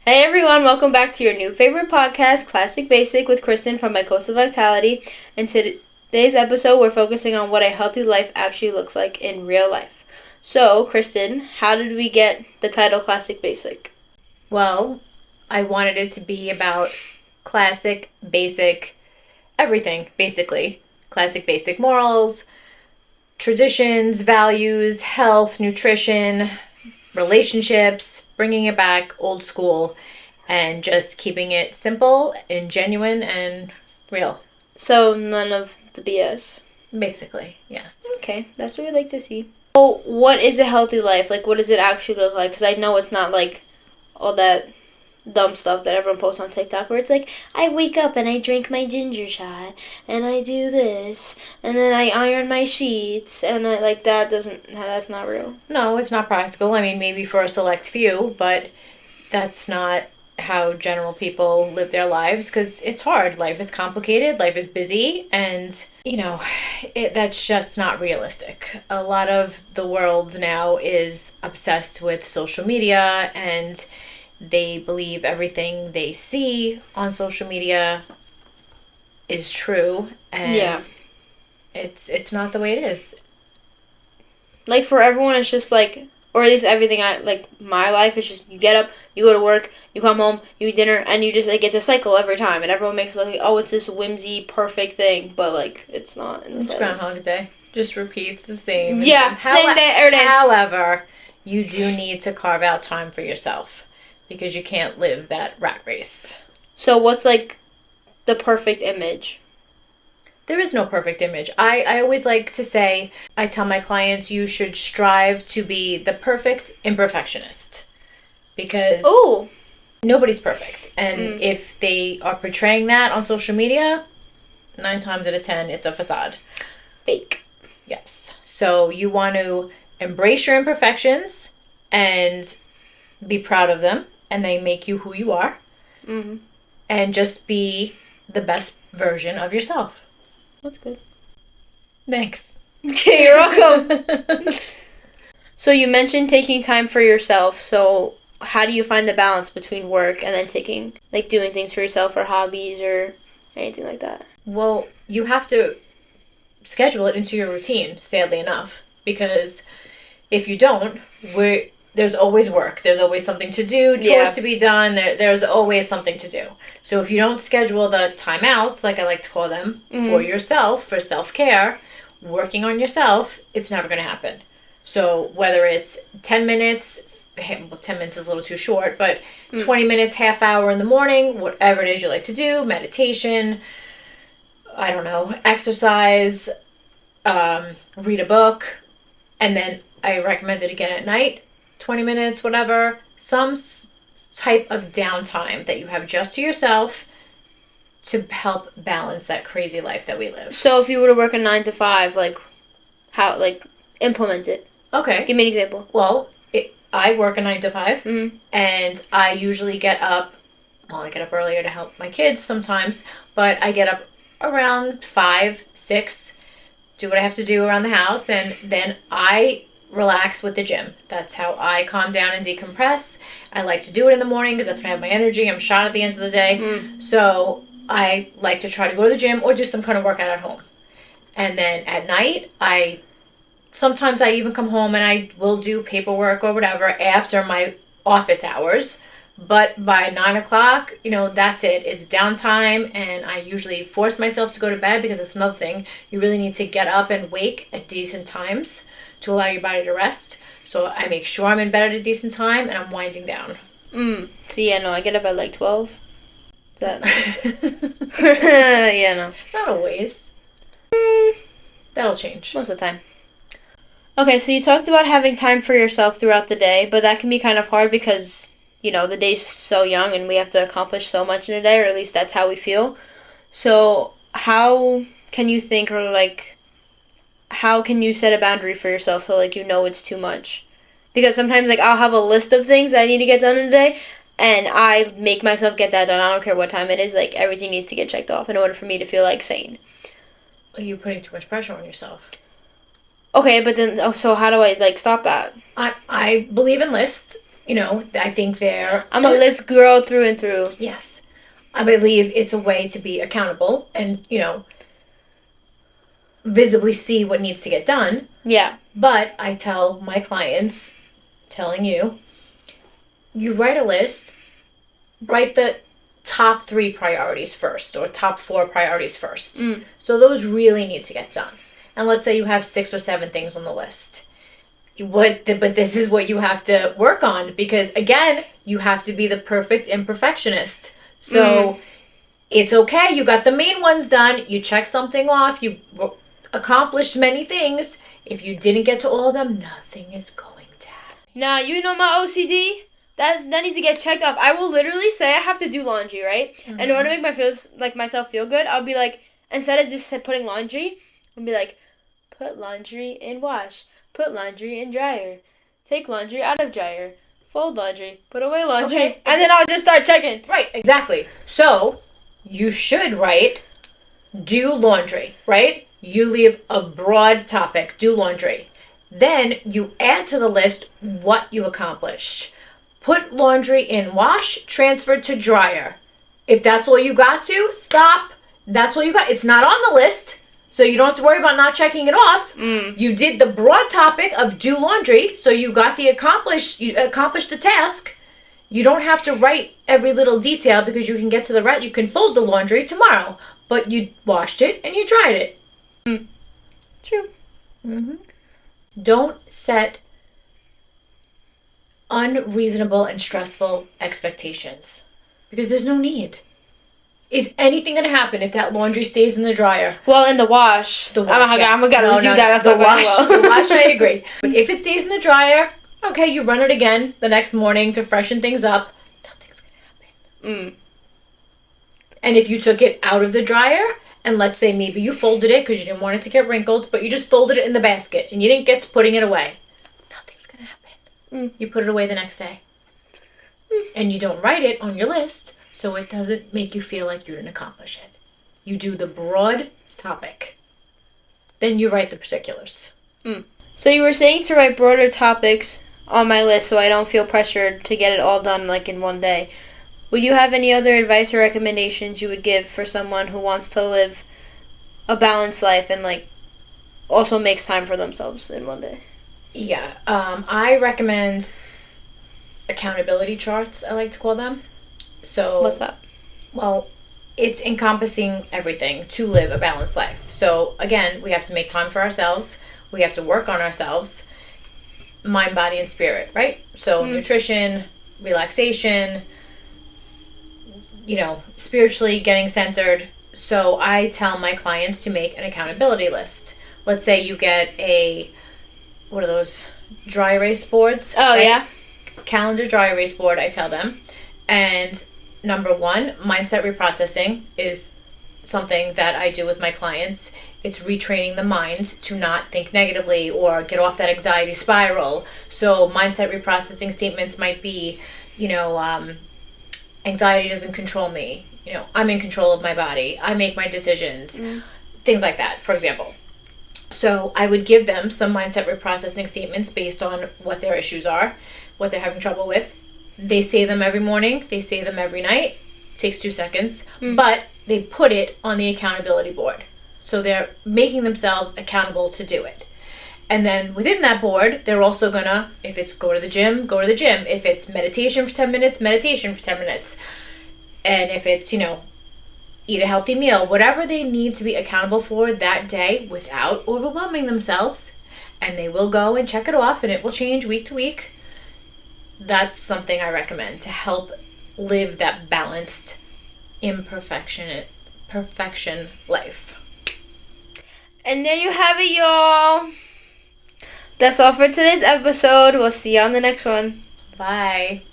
Hey everyone, welcome back to your new favorite podcast, Classic Basic with Kristen from My Coastal Vitality. In today's episode, we're focusing on what a healthy life actually looks like in real life. So, Kristen, how did we get the title Classic Basic? Well, I wanted it to be about classic, basic, everything, basically. Classic, basic morals, traditions, values, health, nutrition, relationships, bringing it back old school, and just keeping it simple and genuine and real. So, none of the BS. Basically, yes. Okay, that's what we like to see. So, what is a healthy life? Like, what does it actually look like? Because I know it's not like all that dumb stuff that everyone posts on TikTok where it's like, I wake up and I drink my ginger shot and I do this and then I iron my sheets and that's not real. No, it's not practical. I mean, maybe for a select few, but that's not how general people live their lives because it's hard. Life is complicated, life is busy, and, that's just not realistic. A lot of the world now is obsessed with social media and they believe everything they see on social media is true, and it's not the way it is. Like, for everyone, it's just like, or at least everything my life is just, you get up, you go to work, you come home, you eat dinner, and you just, it's a cycle every time, and everyone makes it like, oh, it's this whimsy, perfect thing, but, it's not in the It's slightest. Groundhog Day. Just repeats the same. Yeah, same day every day. However, you do need to carve out time for yourself because you can't live that rat race. So what's, the perfect image? There is no perfect image. I always like to say, I tell my clients you should strive to be the perfect imperfectionist. Because nobody's perfect. And if they are portraying that on social media, 9 times out of 10, it's a facade. Fake. Yes. So you want to embrace your imperfections and be proud of them. And they make you who you are. Mm-hmm. And just be the best version of yourself. That's good. Thanks. Okay, you're welcome. So you mentioned taking time for yourself. So how do you find the balance between work and then doing things for yourself or hobbies or anything like that? Well, you have to schedule it into your routine, sadly enough. Because if you don't, there's always work. There's always something to do, chores to be done. There's always something to do. So if you don't schedule the timeouts, like I like to call them, for yourself, for self-care, working on yourself, it's never going to happen. So whether it's 10 minutes, 10 minutes is a little too short, but 20 minutes, half hour in the morning, whatever it is you like to do, meditation, I don't know, exercise, read a book, and then I recommend it again at night. 20 minutes, whatever, some type of downtime that you have just to yourself to help balance that crazy life that we live. So if you were to work a 9 to 5, how, implement it? Okay. Give me an example. Well, I work a 9 to 5, and I usually get up, I get up earlier to help my kids sometimes, but I get up around 5, 6, do what I have to do around the house, and then I relax with the gym. That's how I calm down and decompress. I like to do it in the morning because that's when I have my energy. I'm shot at the end of the day. So I like to try to go to the gym or do some kind of workout at home. And then at night, sometimes I even come home and I will do paperwork or whatever after my office hours. But by 9 o'clock, that's it. It's downtime, and I usually force myself to go to bed because it's another thing. You really need to get up and wake at decent times to allow your body to rest. So I make sure I'm in bed at a decent time and I'm winding down. So I get up at 12. Is that? Yeah, no. Not always. That'll change. Most of the time. Okay, so you talked about having time for yourself throughout the day, but that can be kind of hard because, the day's so young and we have to accomplish so much in a day, or at least that's how we feel. So how can you think, or how can you set a boundary for yourself so it's too much? Because sometimes I'll have a list of things that I need to get done in a day, and I make myself get that done. I don't care what time it is. Everything needs to get checked off in order for me to feel sane. You're putting too much pressure on yourself. Okay, but then so how do I stop that? I believe in lists. I think they're... I'm a list girl through and through. Yes. I believe it's a way to be accountable and, visibly see what needs to get done. Yeah. But I tell my clients, telling you write a list, write the top 3 priorities first or top 4 priorities first. So those really need to get done. And let's say you have 6 or 7 things on the list. But this is what you have to work on, because again, you have to be the perfect imperfectionist. So it's okay. You got the main ones done. You check something off. You accomplished many things. If you didn't get to all of them, nothing is going to happen. Now, my OCD? That needs to get checked off. I will literally say I have to do laundry, right? And in order to make myself feel good, I'll be like, instead of just putting laundry, I'll be like, put laundry in wash. Put laundry in dryer. Take laundry out of dryer. Fold laundry. Put away laundry. Okay. And then I'll just start checking. Right, exactly. So, you should write, do laundry, right? You leave a broad topic, do laundry. Then you add to the list what you accomplished. Put laundry in wash, transfer to dryer. If that's all you got to, stop. That's all you got. It's not on the list, so you don't have to worry about not checking it off. You did the broad topic of do laundry, so you accomplished the task. You don't have to write every little detail because you can get to the right. You can fold the laundry tomorrow, but you washed it and you dried it. True. Don't set unreasonable and stressful expectations because there's no need. Is anything going to happen if that laundry stays in the dryer? Well, in the wash. The wash, yes. I'm going to redo that. That's the not wash. going well. The wash, I agree. But if it stays in the dryer, okay, you run it again the next morning to freshen things up. Nothing's going to happen. And if you took it out of the dryer, and let's say maybe you folded it because you didn't want it to get wrinkled, but you just folded it in the basket and you didn't get to putting it away, nothing's going to happen. You put it away the next day. And you don't write it on your list, so it doesn't make you feel like you didn't accomplish it. You do the broad topic. Then you write the particulars. So you were saying to write broader topics on my list so I don't feel pressured to get it all done like in one day. Would you have any other advice or recommendations you would give for someone who wants to live a balanced life and like also makes time for themselves in one day? Yeah. I recommend accountability charts, I like to call them. So what's that? Well, it's encompassing everything to live a balanced life. So again, we have to make time for ourselves. We have to work on ourselves, mind, body, and spirit, right? So nutrition, relaxation, spiritually getting centered. So I tell my clients to make an accountability list. Let's say you get what are those? Dry erase boards? Oh, right? Yeah. Calendar dry erase board, I tell them. And number 1, mindset reprocessing is something that I do with my clients. It's retraining the mind to not think negatively or get off that anxiety spiral. So mindset reprocessing statements might be, anxiety doesn't control me. I'm in control of my body. I make my decisions. Things like that, for example. So I would give them some mindset reprocessing statements based on what their issues are, what they're having trouble with. They say them every morning. They say them every night. Takes 2 seconds. But they put it on the accountability board. So they're making themselves accountable to do it. And then within that board, they're also gonna, if it's go to the gym, go to the gym. If it's meditation for 10 minutes, meditation for 10 minutes. And if it's, eat a healthy meal, whatever they need to be accountable for that day without overwhelming themselves. And they will go and check it off and it will change week to week. That's something I recommend to help live that balanced, perfection life. And there you have it, y'all. That's all for today's episode. We'll see you on the next one. Bye.